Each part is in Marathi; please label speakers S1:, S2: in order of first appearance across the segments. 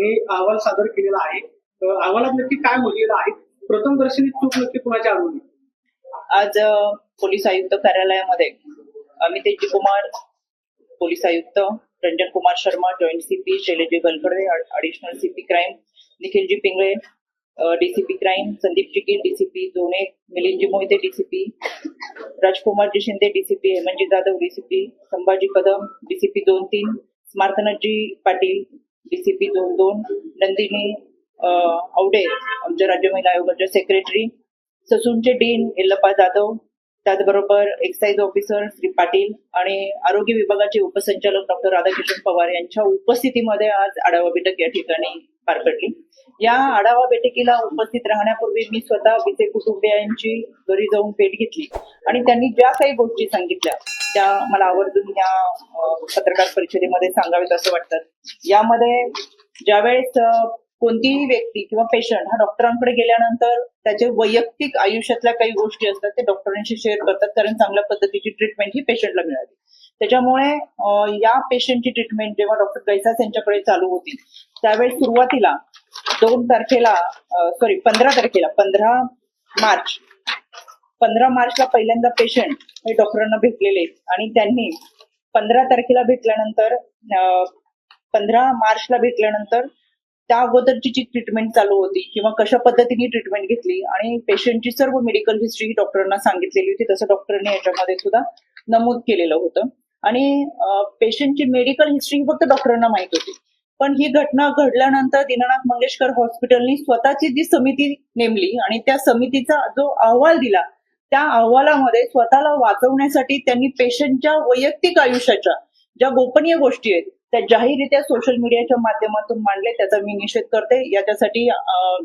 S1: त्यांनी अहवाल सादर केलेला आहे. अहवालात नक्की काय म्हटलेलं आहे? प्रथमदर्शनी चूक नक्की कुणाच्या आढळून येते?
S2: आज पोलीस आयुक्त कार्यालयामध्ये अमित कुमार, पोलीस आयुक्त Ranjan Kumar Sharma, joint CP Shaileji Galkhade, additional CP crime Nikhilji Pingale, DCP crime Sandeepji Gill, DCP zone, Milindji Mohite DCP, Rajkumarji Shinde DCP, Hemantji Jadhav DCP, Sambhaji Kadam DCP 2-3, Smarthnathji Patil DCP 2-2, Nandini Awade आमच्या राज्य महिला आयोगाच्या सेक्रेटरी, ससूनचे डीन यल्लप्पा जाधव, त्याचबरोबर एक्साईज ऑफिसर श्री पाटील आणि आरोग्य विभागाचे उपसंचालक डॉक्टर राधाकिशन पवार यांच्या उपस्थितीमध्ये आज आढावा बैठक या ठिकाणी पार पडली. या आढावा बैठकीला उपस्थित राहण्यापूर्वी मी स्वतः विसे कुटुंबियांची घरी जाऊन भेट घेतली आणि त्यांनी ज्या काही गोष्टी सांगितल्या त्या मला आवर्जून या पत्रकार परिषदेमध्ये सांगावेत असं वाटतं. यामध्ये ज्यावेळेस कोणतीही व्यक्ती किंवा पेशंट हा डॉक्टरांकडे गेल्यानंतर त्याचे वैयक्तिक आयुष्यातल्या काही गोष्टी असतात ते डॉक्टरांशी शेअर करतात, कारण चांगल्या पद्धतीची ट्रीटमेंट ही पेशंटला मिळाली. त्याच्यामुळे या पेशंटची ट्रीटमेंट जेव्हा डॉक्टर गैसास यांच्याकडे चालू होती त्यावेळेस सुरुवातीला 15 मार्चला पहिल्यांदा पेशंट हे डॉक्टरांना भेटलेले आणि त्यांनी 15 तारखेला भेटल्यानंतर 15 मार्चला भेटल्यानंतर त्या अगोदरची जी ट्रीटमेंट चालू होती किंवा कशा पद्धतीने ट्रीटमेंट घेतली आणि पेशंटची सर्व मेडिकल हिस्ट्री डॉक्टरांना सांगितलेली होती, तसं डॉक्टरांनी याच्यामध्ये सुद्धा नमूद केलेलं होतं. आणि पेशंटची मेडिकल हिस्ट्री फक्त डॉक्टरांना माहित होती. पण ही घटना घडल्यानंतर दीनानाथ मंगेशकर हॉस्पिटलनी स्वतःची जी समिती नेमली आणि त्या समितीचा जो अहवाल दिला त्या अहवालामध्ये स्वतःला वाचवण्यासाठी त्यांनी पेशंटच्या वैयक्तिक आयुष्याच्या ज्या गोपनीय गोष्टी आहेत त्या जाहीररित्या सोशल मीडियाच्या माध्यमातून मांडले. त्याचा मी निषेध करते. याच्यासाठी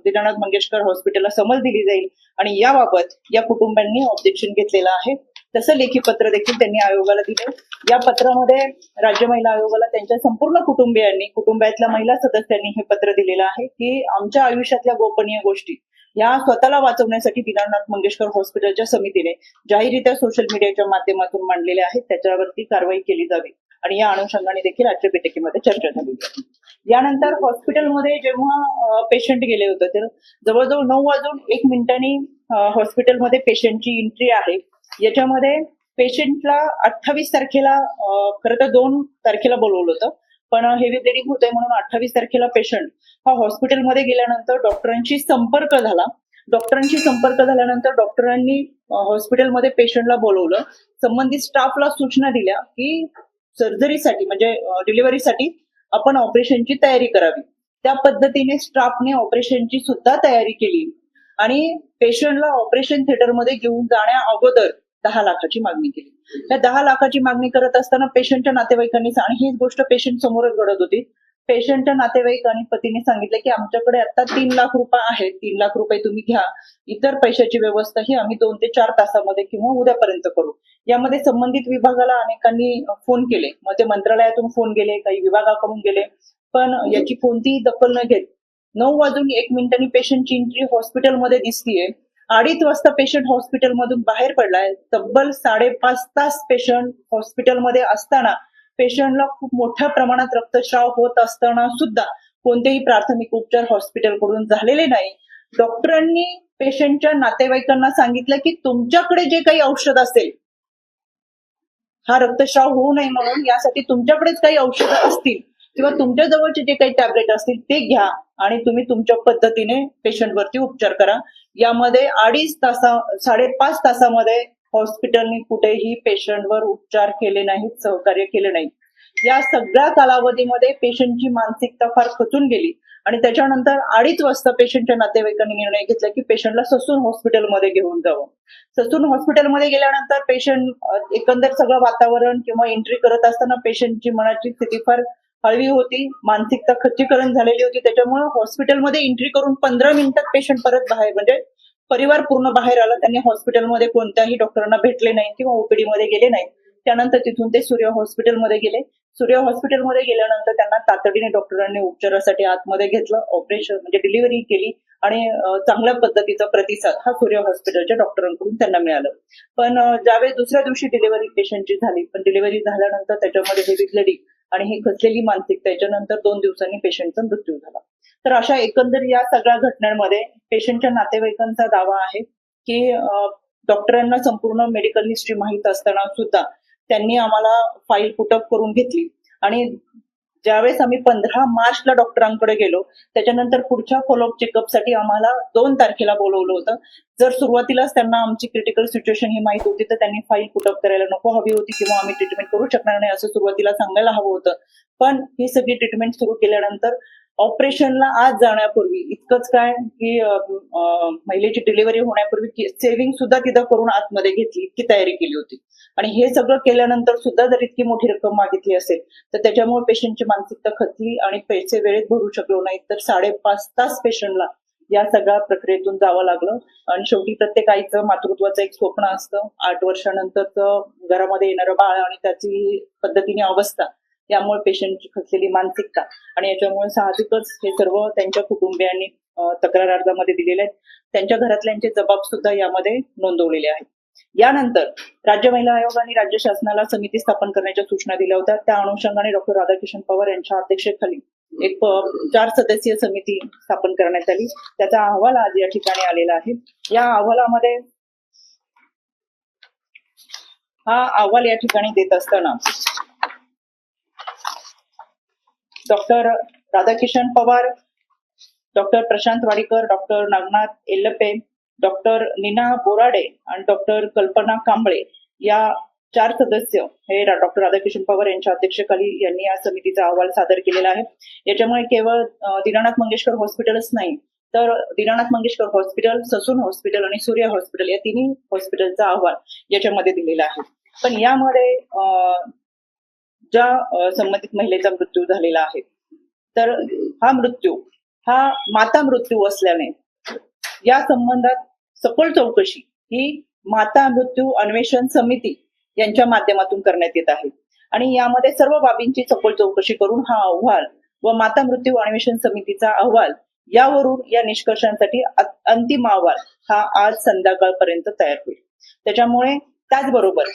S2: दीनानाथ मंगेशकर हॉस्पिटलला समज दिली जाईल आणि याबाबत या कुटुंबांनी ऑब्जेक्शन घेतलेलं आहे. तसं लेखी पत्र देखील त्यांनी आयोगाला दिले. या पत्रामध्ये राज्य महिला आयोगाला त्यांच्या संपूर्ण कुटुंबातल्या महिला सदस्यांनी हे पत्र दिलेलं आहे की आमच्या आयुष्यातल्या गोपनीय गोष्टी या स्वतःला वाचवण्यासाठी दीनानाथ मंगेशकर हॉस्पिटलच्या समितीने जाहीररित्या सोशल मीडियाच्या माध्यमातून मांडलेल्या आहेत, त्याच्यावरती कारवाई केली जावी आणि या अनुषंगाने देखील आजच्या बैठकीमध्ये चर्चा झाली. यानंतर हॉस्पिटलमध्ये जेव्हा पेशंट गेले होते तर जवळजवळ 9:01 हॉस्पिटलमध्ये पेशंटची एंट्री आहे. याच्यामध्ये पेशंटला 28 तारखेला खरं तर 2 तारखेला बोलवलं होतं, पण हेवी ब्लिडिंग होतंय म्हणून 28 तारखेला पेशंट हा हॉस्पिटलमध्ये गेल्यानंतर डॉक्टरांशी संपर्क झाला. डॉक्टरांशी संपर्क झाल्यानंतर डॉक्टरांनी हॉस्पिटलमध्ये पेशंटला बोलवलं. संबंधित स्टाफला सूचना दिल्या की सर्जरीसाठी म्हणजे डिलिव्हरीसाठी आपण ऑपरेशनची तयारी करावी. त्या पद्धतीने स्टाफने ऑपरेशनची सुद्धा तयारी केली आणि पेशंटला ऑपरेशन थिएटरमध्ये घेऊन जाण्या अगोदर 10 लाखाची मागणी केली. त्या 10 लाखाची मागणी करत असताना पेशंटच्या नातेवाईकांनी आणि हीच गोष्ट पेशंट समोरच घडत होती. पेशंटच्या नातेवाईक आणि पतीने सांगितलं की आमच्याकडे आता 3 लाख रुपये आहेत, 3 लाख रुपये तुम्ही घ्या, इतर पैशाची व्यवस्था ही आम्ही 2 ते 4 तासामध्ये किंवा उद्यापर्यंत करू. यामध्ये संबंधित विभागाला अनेकांनी फोन केले, मग ते मंत्रालयातून फोन गेले, काही विभागाकडून गेले, पण याची कोणतीही दखल न घेत 9:01 पेशंटची एंट्री हॉस्पिटलमध्ये दिसतीये. 2:30 वाजता पेशंट हॉस्पिटलमधून बाहेर पडलाय. तब्बल 5.5 तास पेशंट हॉस्पिटलमध्ये असताना पेशंटला खूप मोठ्या प्रमाणात रक्तस्राव होत असताना सुद्धा कोणतेही प्राथमिक उपचार हॉस्पिटलकडून झालेले नाही. डॉक्टरांनी पेशंटच्या नातेवाईकांना सांगितलं की तुमच्याकडे जे काही औषध असेल, हा रक्तस्राव होऊ नये म्हणून यासाठी तुमच्याकडेच काही औषधं असतील किंवा तुमच्या जवळचे जे काही टॅबलेट असतील ते घ्या आणि तुम्ही तुमच्या पद्धतीने पेशंटवरती उपचार करा. यामध्ये 5.5 तासामध्ये हॉस्पिटलनी कुठेही पेशंटवर उपचार केले नाहीत, सहकार्य केले नाही. या सगळ्या कालावधीमध्ये पेशंटची मानसिकता फार खचून गेली आणि त्याच्यानंतर 2:30 वाजता पेशंटच्या नातेवाईकांनी निर्णय घेतला की पेशंटला ससून हॉस्पिटलमध्ये घेऊन जावं. ससून हॉस्पिटलमध्ये गेल्यानंतर पेशंट एकंदर सगळं वातावरण किंवा एंट्री करत असताना पेशंटची मनाची स्थिती फार हळवी होती, मानसिकता खच्चीकरण झालेली होती. त्याच्यामुळे हॉस्पिटलमध्ये एंट्री करून 15 मिनिटात पेशंट परत बाहेर म्हणजे परिवार पूर्ण बाहेर आला. त्यांनी हॉस्पिटलमध्ये कोणत्याही डॉक्टरांना भेटले नाही किंवा ओपीडी मध्ये गेले नाही. त्यानंतर तिथून ते सूर्य हॉस्पिटलमध्ये गेले. सूर्य हॉस्पिटलमध्ये गेल्यानंतर त्यांना तातडीने डॉक्टरांनी उपचारासाठी आतमध्ये घेतलं, ऑपरेशन म्हणजे डिलिव्हरी केली आणि चांगल्या पद्धतीचा प्रतिसाद हा सूर्य हॉस्पिटलच्या डॉक्टरांकडून त्यांना मिळालं. पण ज्यावेळेस दुसऱ्या दिवशी डिलिव्हरी पेशंटची झाली, पण डिलिव्हरी झाल्यानंतर त्याच्यामध्ये हेवी ब्लिडिंग आणि ही खचलेली मानसिकता याच्यानंतर 2 दिवसांनी पेशंटचा मृत्यू झाला. तर अशा एकंदर या सगळ्या घटनांमध्ये पेशंटच्या नातेवाईकांचा दावा आहे की डॉक्टरांना संपूर्ण मेडिकल हिस्ट्री माहीत असताना सुद्धा त्यांनी आम्हाला फाईल पुटअप करून घेतली आणि ज्यावेळेस आम्ही 15 मार्चला डॉक्टरांकडे गेलो त्याच्यानंतर पुढच्या फॉलोअप चेकअपसाठी आम्हाला 2 तारखेला बोलवलं होतं. जर सुरुवातीलाच त्यांना आमची क्रिटिकल सिच्युएशन ही माहित होती तर त्यांनी फाईल पुटअप करायला नको हवी होती किंवा आम्ही ट्रीटमेंट करू शकणार नाही असं सुरुवातीला सांगायला हवं होतं. पण ही सगळी ट्रीटमेंट सुरू केल्यानंतर ऑपरेशनला आज जाण्यापूर्वी इतकंच काय की महिलेची डिलिव्हरी होण्यापूर्वी सेव्हिंग सुद्धा तिथं करून आतमध्ये घेतली, इतकी तयारी केली होती. आणि हे सगळं केल्यानंतर सुद्धा जर इतकी मोठी रक्कम मागितली असेल तर त्याच्यामुळे पेशंटची मानसिकता खचली आणि पैसे वेळेत भरू शकलो नाही तर 5.5 तास पेशंटला या सगळ्या प्रक्रियेतून जावं लागलं. आणि शेवटी प्रत्येक आईचं मातृत्वाचं एक स्वप्न असतं. 8 वर्षानंतरचं घरामध्ये येणारं बाळ आणि त्याची पद्धतीने अवस्था यामुळे पेशंटची खचलेली मानसिकता आणि याच्यामुळे साहजिकच हे सर्व त्यांच्या कुटुंबियांनी तक्रार अर्जामध्ये दिलेले आहेत. त्यांच्या घरातल्यांचे जबाब सुद्धा यामध्ये नोंदवलेले आहेत. यानंतर राज्य महिला आयोग आणि राज्य शासनाला समिती स्थापन करण्याच्या सूचना दिल्या होत्या. त्या अनुषंगाने डॉक्टर राधाकिशन पवार यांच्या अध्यक्षतेखाली एक 4 सदस्यीय समिती स्थापन करण्यात आली. त्याचा अहवाल आज या ठिकाणी आलेला आहे. या अहवालामध्ये हा अहवाल या ठिकाणी देत असताना doctor Radhakishan Pawar, doctor Prashant Wadikar, doctor Nagnath Ellape, doctor Neena Borade आणि डॉक्टर कल्पना कांबळे या 4 सदस्य हे डॉक्टर राधाकिशन पवार यांच्या अध्यक्षतेखाली यांनी या समितीचा अहवाल सादर केलेला आहे. याच्यामुळे केवळ दीनानाथ मंगेशकर हॉस्पिटलच नाही तर Dinanath Mangeshkar hospital, Sassoon hospital आणि सूर्य हॉस्पिटल या तिन्ही हॉस्पिटलचा अहवाल याच्यामध्ये दिलेला आहे. पण यामध्ये ज्या संबंधित महिलेचा मृत्यू झालेला आहे तर हा मृत्यू हा माता मृत्यू असल्याने या संबंधात सखोल चौकशी ही माता मृत्यू अन्वेषण समिती यांच्या माध्यमातून करण्यात येत आहे. आणि यामध्ये सर्व बाबींची सखोल चौकशी करून हा अहवाल व माता मृत्यू अन्वेषण समितीचा अहवाल यावरून या निष्कर्षांसाठी अंतिम अहवाल हा आज संध्याकाळपर्यंत तयार होईल. त्याच्यामुळे त्याचबरोबर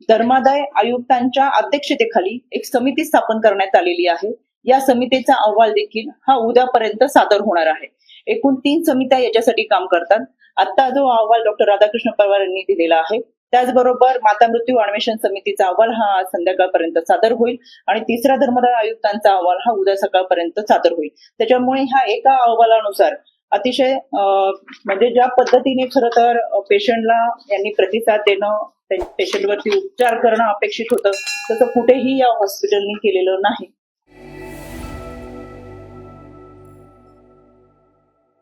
S2: धर्मादाय आयुक्तांच्या अध्यक्षतेखाली एक समिती स्थापन करण्यात आलेली आहे. या समितीचा अहवाल देखील हा उद्यापर्यंत सादर होणार आहे. एकूण 3 समित्या याच्यासाठी काम करतात. आता जो अहवाल डॉक्टर राधाकृष्ण पवार यांनी दिलेला आहे त्याचबरोबर माता मृत्यू अन्वेषण समितीचा अहवाल हा आज संध्याकाळपर्यंत सादर होईल आणि तिसरा धर्मादाय आयुक्तांचा अहवाल हा उद्या सकाळपर्यंत सादर होईल. त्याच्यामुळे ह्या एका अहवालानुसार अतिशय म्हणजे ज्या पद्धतीने खरं तर पेशंटला यांनी प्रतिसाद देणं, पेशंटवरती उपचार करणं अपेक्षित होतं तसं कुठेही या हॉस्पिटलनी केलेलं नाही.